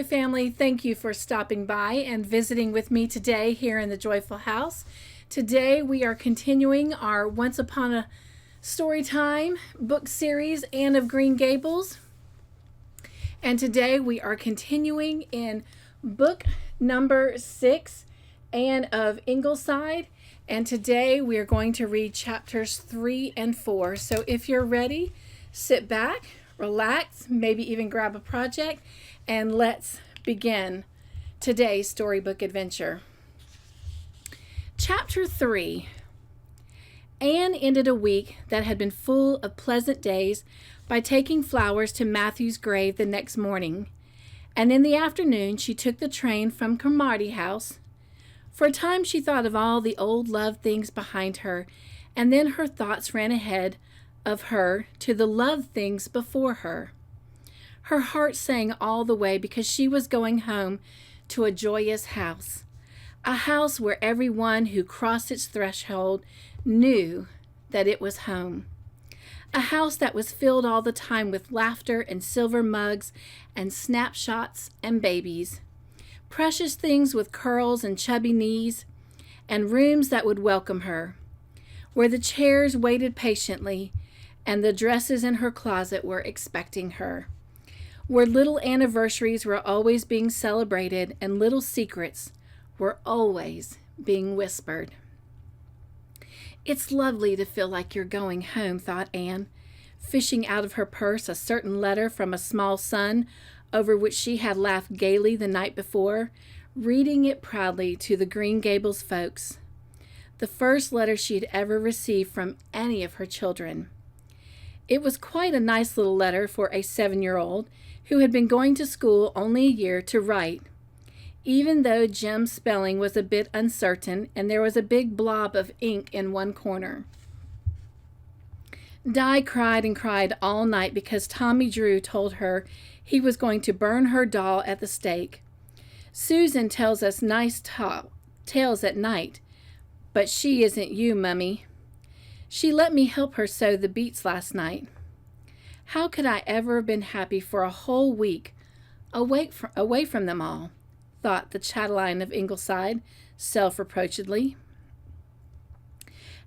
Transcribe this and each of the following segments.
Joy family, thank you for stopping by and visiting with me today here in the Joyful House. Today we are continuing our Once Upon a Storytime book series, Anne of Green Gables. And today we are continuing in book number 6, Anne of Ingleside. And today we are going to read chapters 3 and 4. So if you're ready, sit back, relax, maybe even grab a project, and let's begin today's storybook adventure. Chapter 3. Anne ended a week that had been full of pleasant days by taking flowers to Matthew's grave the next morning, and in the afternoon she took the train from Cromarty House. For a time she thought of all the old loved things behind her, and then her thoughts ran ahead of her to the loved things before her. Her heart sang all the way because she was going home to a joyous house, a house where everyone who crossed its threshold knew that it was home, a house that was filled all the time with laughter and silver mugs and snapshots and babies, precious things with curls and chubby knees, and rooms that would welcome her, where the chairs waited patiently and the dresses in her closet were expecting her, where little anniversaries were always being celebrated and little secrets were always being whispered. It's lovely to feel like you're going home, thought Anne, fishing out of her purse a certain letter from a small son over which she had laughed gaily the night before, reading it proudly to the Green Gables folks. The first letter she had ever received from any of her children. It was quite a nice little letter for a 7-year-old who had been going to school only a year to write, even though Jim's spelling was a bit uncertain and there was a big blob of ink in one corner. Di cried and cried all night because Tommy Drew told her he was going to burn her doll at the stake. Susan tells us nice tales at night, but she isn't you, Mummy. She let me help her sew the beets last night. How could I ever have been happy for a whole week away from them all, thought the chatelaine of Ingleside self-reproachedly.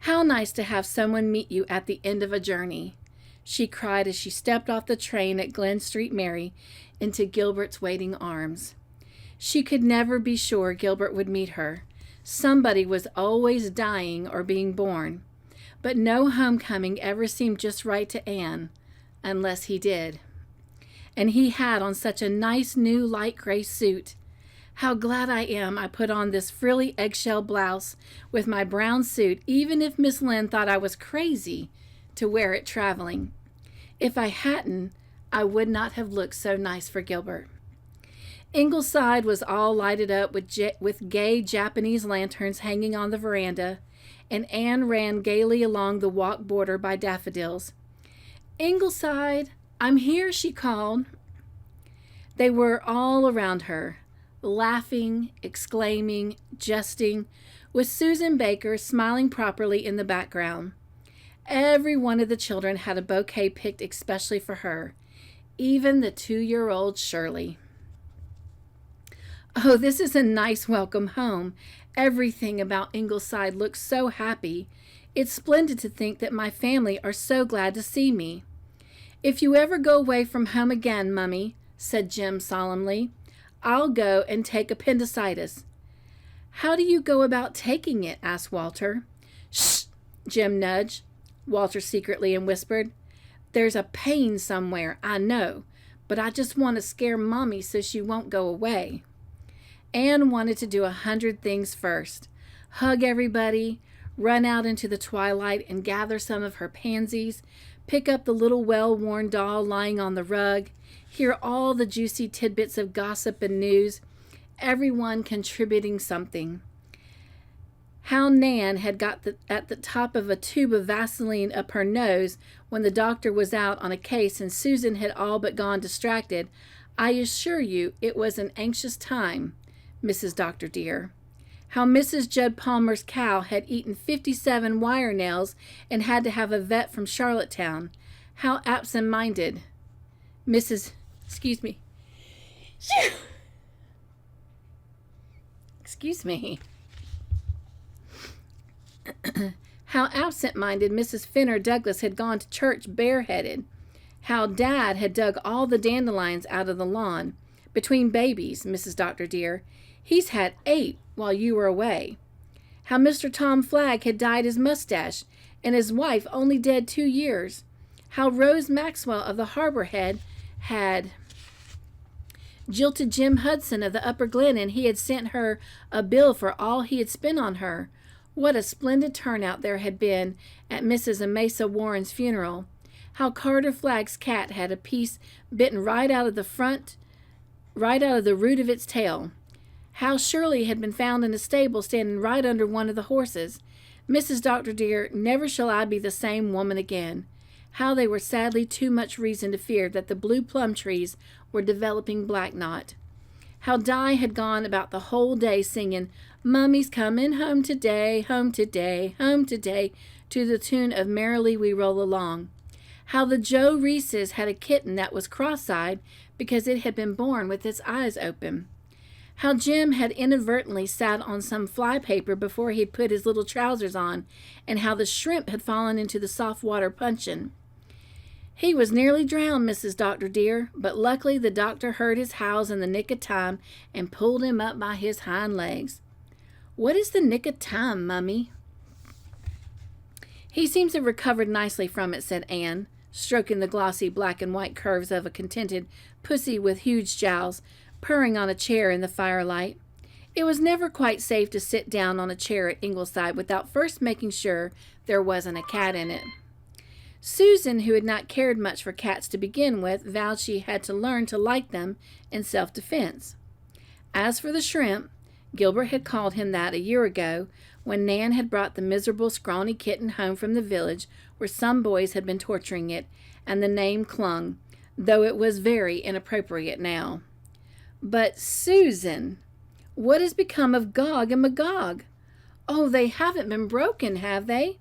How nice to have someone meet you at the end of a journey, she cried as she stepped off the train at Glen Street Mary into Gilbert's waiting arms. She could never be sure Gilbert would meet her. Somebody was always dying or being born, but no homecoming ever seemed just right to Anne, unless he did. And he had on such a nice new light gray suit. How glad I am I put on this frilly eggshell blouse with my brown suit, even if Miss Lynn thought I was crazy to wear it traveling. If I hadn't, I would not have looked so nice for Gilbert. Ingleside was all lighted up with gay Japanese lanterns hanging on the veranda, and Anne ran gaily along the walk bordered by daffodils. "Ingleside, I'm here," she called. They were all around her, laughing, exclaiming, jesting, with Susan Baker smiling properly in the background. Every one of the children had a bouquet picked especially for her, even the 2-year-old Shirley. "Oh, this is a nice welcome home. Everything about Ingleside looks so happy. It's splendid to think that my family are so glad to see me. If you ever go away from home again, Mummy," said Jim solemnly, "I'll go and take appendicitis." "How do you go about taking it?" asked Walter. "Shh!" Jim nudged Walter secretly and whispered, "There's a pain somewhere, I know, but I just want to scare Mommy so she won't go away." Anne wanted to do 100 things first. Hug everybody, run out into the twilight and gather some of her pansies, pick up the little well-worn doll lying on the rug, hear all the juicy tidbits of gossip and news, everyone contributing something. How Nan had got at the top of a tube of Vaseline up her nose when the doctor was out on a case and Susan had all but gone distracted. I assure you it was an anxious time, Mrs. Dr. dear. How Mrs. Judd Palmer's cow had eaten 57 wire nails and had to have a vet from Charlottetown. How absent-minded Mrs. Excuse me. How absent-minded Mrs. Fenner Douglas had gone to church bareheaded. How Dad had dug all the dandelions out of the lawn. Between babies, Mrs. Dr. dear. He's had 8 while you were away. How Mr. Tom Flagg had dyed his mustache, and his wife only dead 2 years. How Rose Maxwell of the Harbor Head had jilted Jim Hudson of the Upper Glen, and he had sent her a bill for all he had spent on her. What a splendid turnout there had been at Mrs. Amasa Warren's funeral. How Carter Flagg's cat had a piece bitten right out of the root of its tail. How Shirley had been found in a stable standing right under one of the horses. Mrs. Dr. dear, never shall I be the same woman again. How they were sadly too much reason to fear that the blue plum trees were developing black knot. How Di had gone about the whole day singing, "Mummy's coming home today, home today, home today," to the tune of "Merrily We Roll Along." How the Joe Reeses had a kitten that was cross-eyed because it had been born with its eyes open. How Jim had inadvertently sat on some fly paper before he'd put his little trousers on, and how the shrimp had fallen into the soft water puncheon. He was nearly drowned, Mrs. Dr. dear, but luckily the doctor heard his howls in the nick of time and pulled him up by his hind legs. What is the nick of time, Mummy? He seems to have recovered nicely from it, said Anne, stroking the glossy black and white curves of a contented pussy with huge jowls, purring on a chair in the firelight. It was never quite safe to sit down on a chair at Ingleside without first making sure there wasn't a cat in it. Susan, who had not cared much for cats to begin with, vowed she had to learn to like them in self-defense. As for the shrimp, Gilbert had called him that a year ago, when Nan had brought the miserable, scrawny kitten home from the village where some boys had been torturing it, and the name clung, though it was very inappropriate now. But, Susan, what has become of Gog and Magog? Oh, they haven't been broken, have they?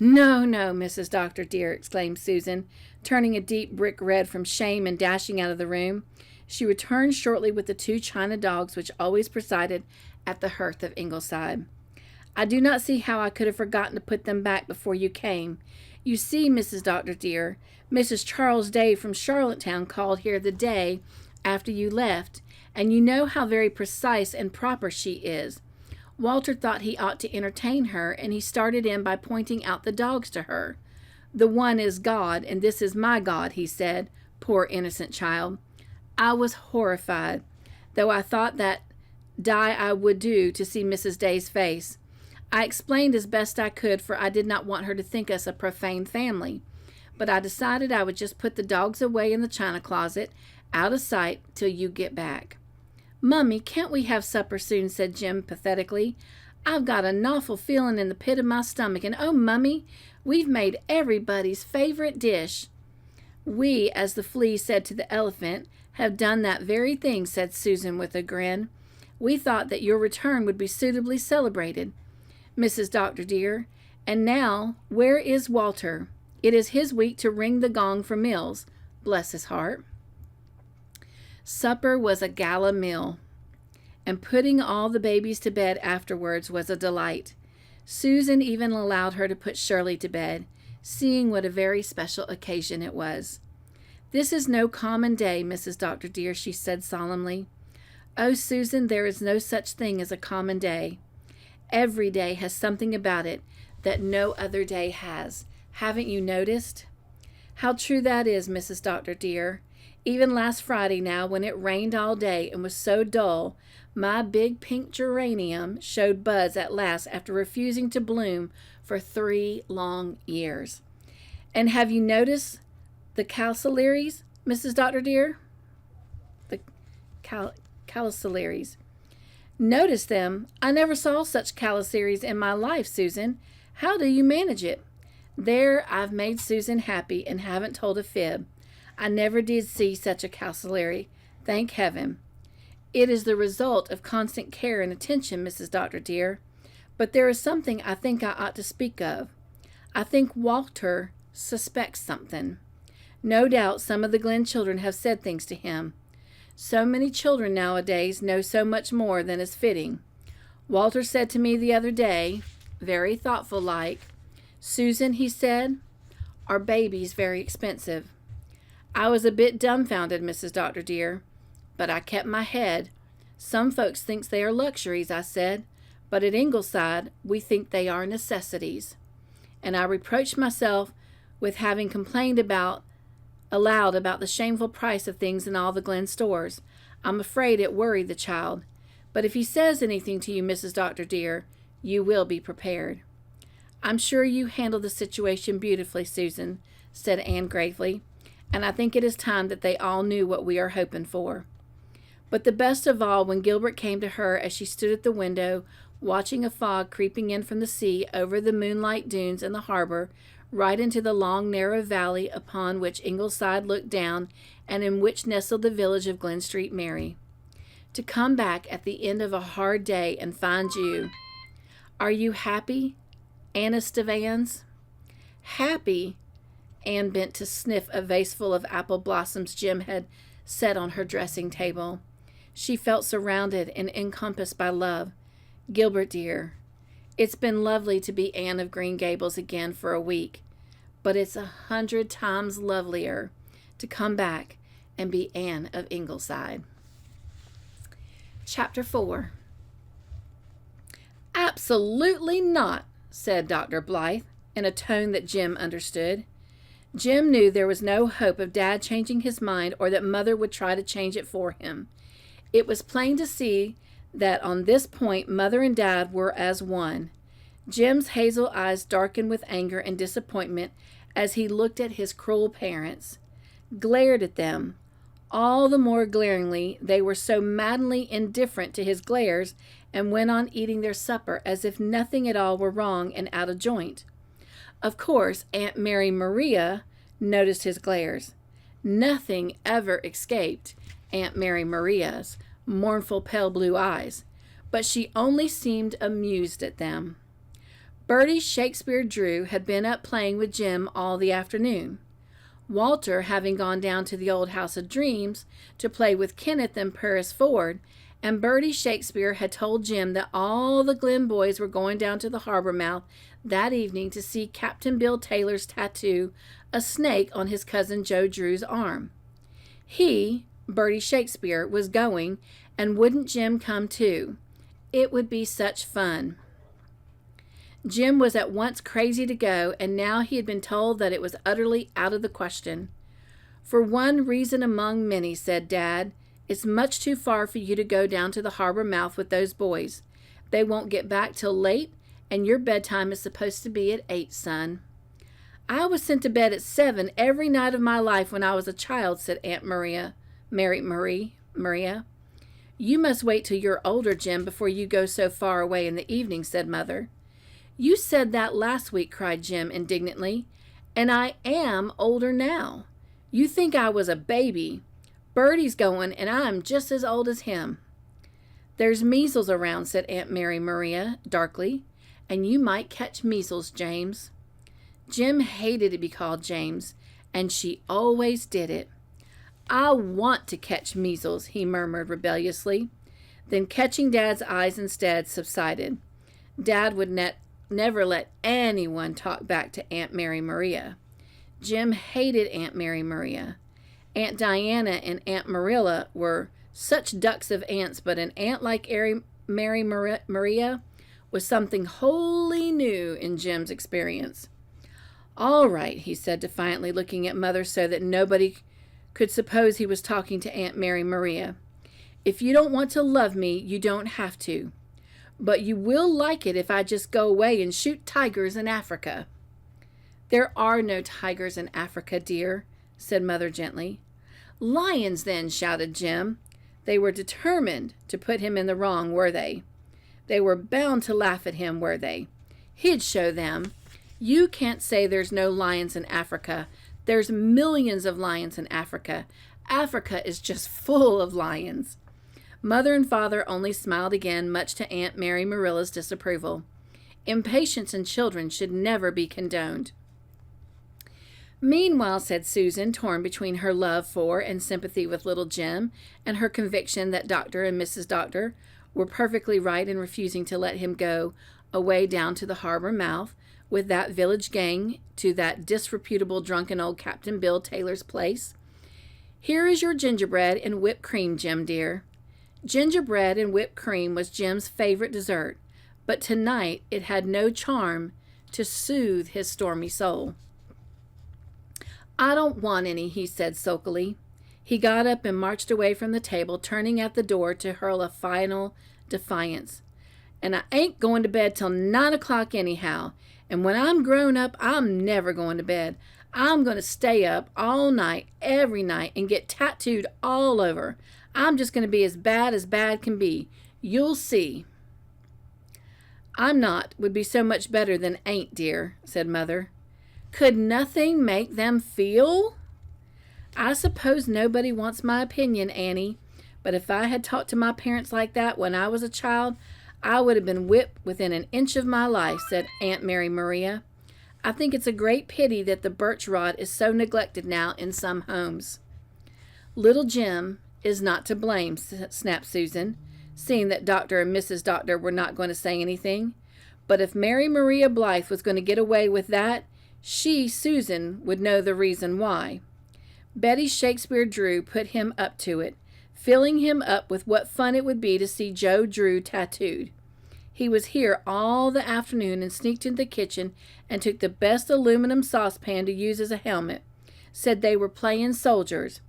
No, no, Mrs. Dr. dear, exclaimed Susan, turning a deep brick red from shame and dashing out of the room. She returned shortly with the 2 china dogs which always presided at the hearth of Ingleside. I do not see how I could have forgotten to put them back before you came. You see, Mrs. Dr. dear, Mrs. Charles Day from Charlottetown called here the day after you left, and you know how very precise and proper she is. Walter thought he ought to entertain her, and he started in by pointing out the dogs to her. The one is God, and this is my God, he said. Poor innocent child. I was horrified, though I thought that die I would do to see Mrs. Day's face. I explained as best I could, for I did not want her to think us a profane family. But I decided I would just put the dogs away in the china closet, out of sight, till you get back. Mummy, can't we have supper soon? Said Jim pathetically. I've got an awful feeling in the pit of my stomach, and oh, Mummy, we've made everybody's favorite dish. We, as the flea said to the elephant, have done that very thing, said Susan with a grin. We thought that your return would be suitably celebrated, Mrs. Dr. dear. And now, where is Walter? It is his week to ring the gong for meals. Bless his heart. Supper was a gala meal, and putting all the babies to bed afterwards was a delight. Susan even allowed her to put Shirley to bed, seeing what a very special occasion it was. This is no common day, Mrs. Dr. dear, she said solemnly. Oh, Susan, there is no such thing as a common day. Every day has something about it that no other day has. Haven't you noticed? How true that is, Mrs. Dr. dear. Even last Friday now, when it rained all day and was so dull, my big pink geranium showed buds at last after refusing to bloom for 3 long years. And have you noticed the calceolarias, Mrs. Dr. dear? The calceolarias. Notice them? I never saw such calceolarias in my life, Susan. How do you manage it? There, I've made Susan happy and haven't told a fib. I never did see such a calceolary. Thank heaven. It is the result of constant care and attention, Mrs. Dr. dear. But there is something I think I ought to speak of. I think Walter suspects something. No doubt some of the Glen children have said things to him. So many children nowadays know so much more than is fitting. Walter said to me the other day, very thoughtful-like, 'Susan,' he said, 'our baby's very expensive.' I was a bit dumbfounded, Mrs. Dr. dear, but I kept my head. 'Some folks thinks they are luxuries,' I said, 'but at Ingleside we think they are necessities.' And I reproached myself with having complained aloud about the shameful price of things in all the Glen stores. I'm afraid it worried the child. But if he says anything to you, Mrs. Dr. dear, you will be prepared." "I'm sure you handled the situation beautifully, Susan," said Anne gravely, "and I think it is time that they all knew what we are hoping for." But the best of all, when Gilbert came to her as she stood at the window, watching a fog creeping in from the sea over the moonlight dunes and the harbor, right into the long narrow valley upon which Ingleside looked down and in which nestled the village of Glen Street Mary. "To come back at the end of a hard day and find you. Are you happy, Anna Stevans?" "Happy?" Anne bent to sniff a vaseful of apple blossoms Jim had set on her dressing table. She felt surrounded and encompassed by love. "Gilbert, dear, it's been lovely to be Anne of Green Gables again for a week, but it's 100 times lovelier to come back and be Anne of Ingleside." Chapter 4. "Absolutely not," said Dr. Blythe, in a tone that Jim understood. Jim knew there was no hope of Dad changing his mind or that Mother would try to change it for him. It was plain to see that on this point Mother and Dad were as one. Jim's hazel eyes darkened with anger and disappointment as he looked at his cruel parents, glared at them. All the more glaringly, they were so maddeningly indifferent to his glares and went on eating their supper as if nothing at all were wrong and out of joint. Of course, Aunt Mary Maria noticed his glares. Nothing ever escaped Aunt Mary Maria's mournful pale blue eyes, but she only seemed amused at them. Bertie Shakespeare Drew had been up playing with Jim all the afternoon. Walter, having gone down to the old House of Dreams to play with Kenneth and Paris Ford, and Bertie Shakespeare had told Jim that all the Glen boys were going down to the harbor mouth that evening to see Captain Bill Taylor's tattoo a snake on his cousin Joe Drew's arm. He, Bertie Shakespeare, was going, and wouldn't Jim come too? It would be such fun. Jim was at once crazy to go, and now he had been told that it was utterly out of the question. "For one reason among many," said Dad, "it's much too far for you to go down to the harbor mouth with those boys. They won't get back till late, and your bedtime is supposed to be at 8, son." "I was sent to bed at 7 every night of my life when I was a child," said Aunt Maria. "You must wait till you're older, Jim, before you go so far away in the evening," said Mother. "You said that last week," cried Jim indignantly, "and I am older now. You think I was a baby. Bertie's going, and I'm just as old as him." "There's measles around," said Aunt Mary Maria darkly, "and you might catch measles, James." Jim hated to be called James, and she always did it. "I want to catch measles," he murmured rebelliously. Then, catching Dad's eyes instead, subsided. Dad would never let anyone talk back to Aunt Mary Maria. Jim hated Aunt Mary Maria. Aunt Diana and Aunt Marilla were such ducks of aunts, but an aunt like Mary Maria was something wholly new in Jim's experience. "All right," he said defiantly, looking at Mother so that nobody could suppose he was talking to Aunt Mary Maria. "If you don't want to love me, you don't have to. But you will like it if I just go away and shoot tigers in Africa." "There are no tigers in Africa, dear," said Mother gently. "Lions, then," shouted Jim. They were determined to put him in the wrong, were they? They were bound to laugh at him, were they? He'd show them. "You can't say there's no lions in Africa. There's millions of lions in Africa. Africa is just full of lions." Mother and Father only smiled again, much to Aunt Mary Marilla's disapproval. Impatience in children should never be condoned. "Meanwhile," said Susan, torn between her love for and sympathy with little Jim and her conviction that Dr. and Mrs. Doctor were perfectly right in refusing to let him go away down to the harbor mouth with that village gang to that disreputable drunken old Captain Bill Taylor's place. Here is your gingerbread and whipped cream, Jim dear. Gingerbread and whipped cream was Jim's favorite dessert, but tonight it had no charm to soothe his stormy soul. I don't want any, he said sulkily. He got up and marched away from the table, turning at the door to hurl a final defiance. And I ain't going to bed till 9 o'clock anyhow. And when I'm grown up, I'm never going to bed. I'm going to stay up all night, every night, and get tattooed all over. I'm just going to be as bad can be. You'll see. I'm not would be so much better than ain't, dear, said Mother. Could nothing make them feel? I suppose nobody wants my opinion, Annie, but if I had talked to my parents like that when I was a child, I would have been whipped within an inch of my life, said Aunt Mary Maria. I think it's a great pity that the birch rod is so neglected now in some homes. Little Jim is not to blame, snapped Susan, seeing that Dr. and Mrs. Doctor were not going to say anything. But if Mary Maria Blythe was going to get away with that, she, Susan, would know the reason why. Betty Shakespeare Drew put him up to it, filling him up with what fun it would be to see Joe Drew tattooed. He was here all the afternoon and sneaked into the kitchen and took the best aluminum saucepan to use as a helmet. Said they were playing soldiers.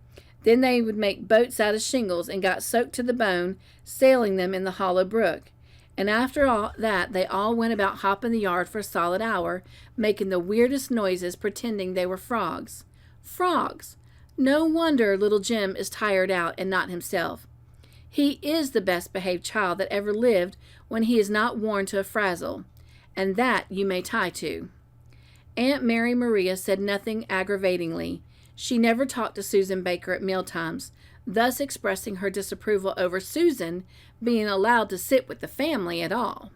Then they would make boats out of shingles and got soaked to the bone, sailing them in the hollow brook. And after all that, they all went about hopping the yard for a solid hour, making the weirdest noises, pretending they were frogs. Frogs! No wonder little Jim is tired out and not himself. He is the best behaved child that ever lived when he is not worn to a frazzle, and that you may tie to. Aunt Mary Maria said nothing aggravatingly. She never talked to Susan Baker at mealtimes, thus expressing her disapproval over Susan being allowed to sit with the family at all.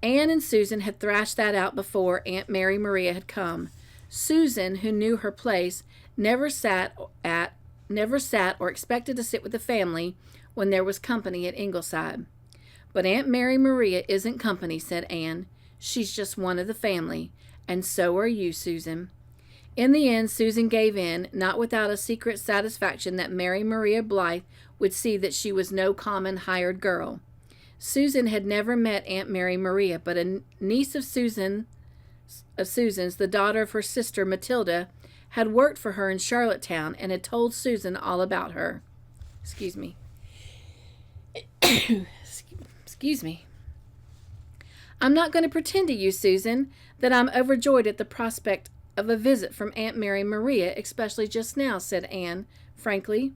Anne and Susan had thrashed that out before Aunt Mary Maria had come. Susan, who knew her place, never sat or expected to sit with the family when there was company at Ingleside. But Aunt Mary Maria isn't company, said Anne. She's just one of the family, and so are you, Susan. In the end, Susan gave in, not without a secret satisfaction that Mary Maria Blythe would see that she was no common hired girl. Susan had never met Aunt Mary Maria, but a niece of Susan's, the daughter of her sister Matilda, had worked for her in Charlottetown and had told Susan all about her. Excuse me. Excuse me. I'm not going to pretend to you, Susan, that I'm overjoyed at the prospect of a visit from Aunt Mary Maria, especially just now, said Anne, frankly.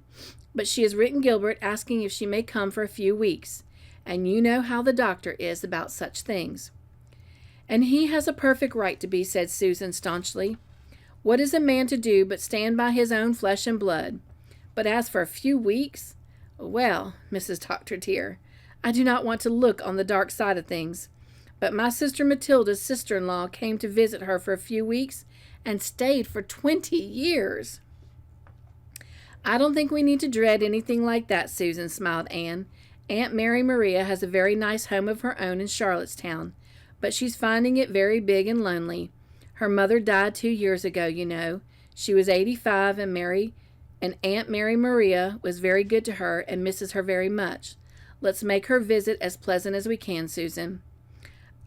But she has written Gilbert asking if she may come for a few weeks, and you know how the doctor is about such things. And he has a perfect right to be, said Susan staunchly. What is a man to do but stand by his own flesh and blood? But as for a few weeks, well, Mrs. Doctor dear, I do not want to look on the dark side of things, but my sister Matilda's sister-in-law came to visit her for a few weeks and stayed for 20 years. I don't think we need to dread anything like that, Susan, smiled Anne. Aunt Mary Maria has a very nice home of her own in Charlottetown, but she's finding it very big and lonely. Her mother died 2 years ago, you know. She was 85, and Aunt Mary Maria was very good to her and misses her very much. Let's make her visit as pleasant as we can, Susan.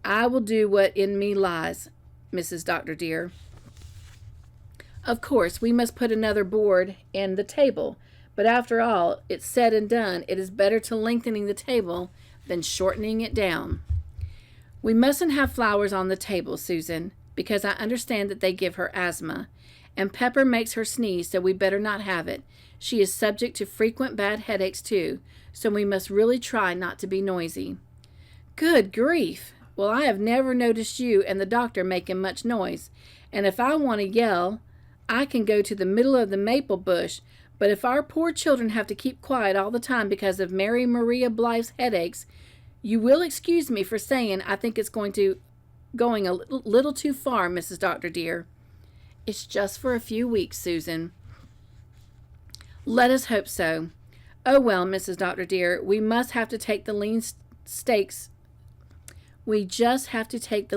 I will do what in me lies, Mrs. Doctor dear. Of course, we must put another board in the table, but after all it's said and done, it is better to lengthening the table than shortening it down. We mustn't have flowers on the table, Susan, because I understand that they give her asthma, and Pepper makes her sneeze, so we better not have it. She is subject to frequent bad headaches, too, so we must really try not to be noisy. Good grief! Well, I have never noticed you and the doctor making much noise, and if I want to yell, I can go to the middle of the maple bush, but if our poor children have to keep quiet all the time because of Mary Maria Blythe's headaches, you will excuse me for saying I think it's going a little too far, Mrs. Doctor dear. It's just for a few weeks, Susan. Let us hope so. Oh, well, Mrs. Doctor dear, we just have to take the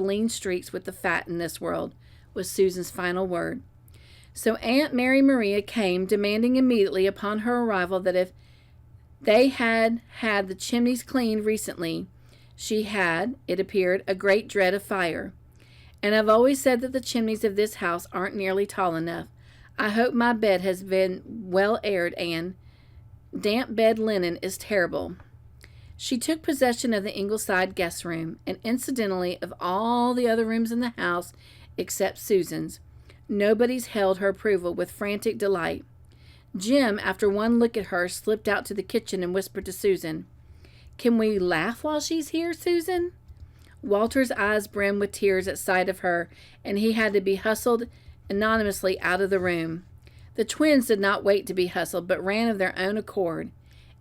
lean streaks with the fat in this world, was Susan's final word. So Aunt Mary Maria came, demanding immediately upon her arrival that if they had had the chimneys cleaned recently. She had, it appeared, a great dread of fire. And I've always said that the chimneys of this house aren't nearly tall enough. I hope my bed has been well aired, Anne. Damp bed linen is terrible. She took possession of the Ingleside guest room, and incidentally of all the other rooms in the house except Susan's. Nobody's held her approval with frantic delight. Jim, after one look at her, slipped out to the kitchen and whispered to Susan, "Can we laugh while she's here, Susan?" Walter's eyes brimmed with tears at sight of her, and he had to be hustled anonymously out of the room. The twins did not wait to be hustled, but ran of their own accord.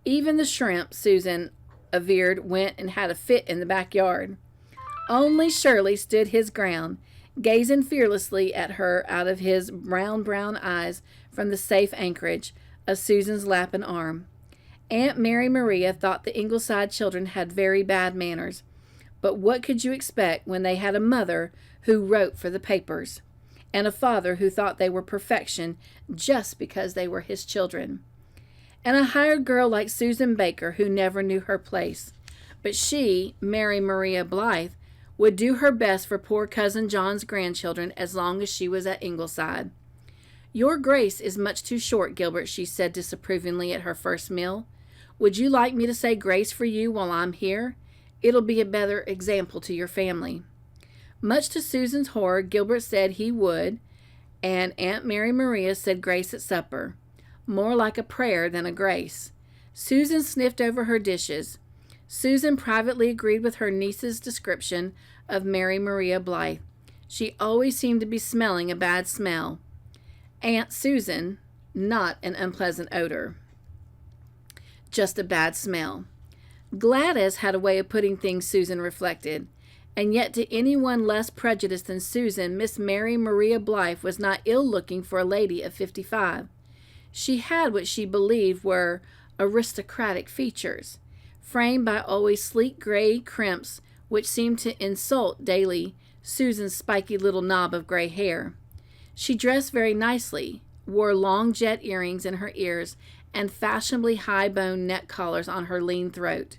Even the shrimp, Susan averred, went and had a fit in the backyard. Only Shirley stood his ground, gazing fearlessly at her out of his brown eyes from the safe anchorage of Susan's lap and arm. Aunt Mary Maria thought the Ingleside children had very bad manners, but what could you expect when they had a mother who wrote for the papers, and a father who thought they were perfection just because they were his children, and a hired girl like Susan Baker who never knew her place. But she, Mary Maria Blythe, would do her best for poor Cousin John's grandchildren as long as she was at Ingleside. "Your grace is much too short, Gilbert," she said disapprovingly at her first meal. "Would you like me to say grace for you while I'm here? It'll be a better example to your family." Much to Susan's horror, Gilbert said he would, and Aunt Mary Maria said grace at supper. More like a prayer than a grace. Susan sniffed over her dishes. Susan privately agreed with her niece's description of Mary Maria Blythe. She always seemed to be smelling a bad smell. Aunt Susan, not an unpleasant odor. Just a bad smell. Gladys had a way of putting things, Susan reflected. And yet to anyone less prejudiced than Susan, Miss Mary Maria Blythe was not ill-looking for a lady of 55. She had what she believed were aristocratic features, framed by always sleek gray crimps which seemed to insult daily Susan's spiky little knob of gray hair. She dressed very nicely, wore long jet earrings in her ears, and fashionably high-boned neck collars on her lean throat.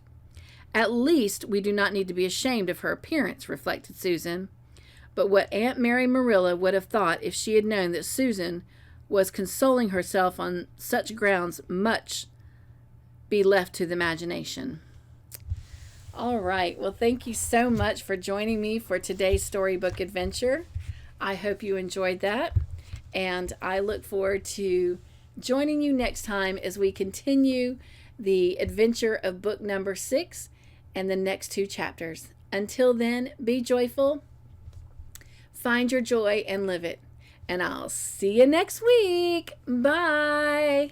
At least we do not need to be ashamed of her appearance, reflected Susan. But what Aunt Mary Marilla would have thought if she had known that Susan was consoling herself on such grounds much be left to the imagination. All right. Well, thank you so much for joining me for today's storybook adventure. I hope you enjoyed that, and I look forward to joining you next time as we continue the adventure of book number 6 and the next 2 chapters. Until then, be joyful, find your joy, and live it. And I'll see you next week. Bye.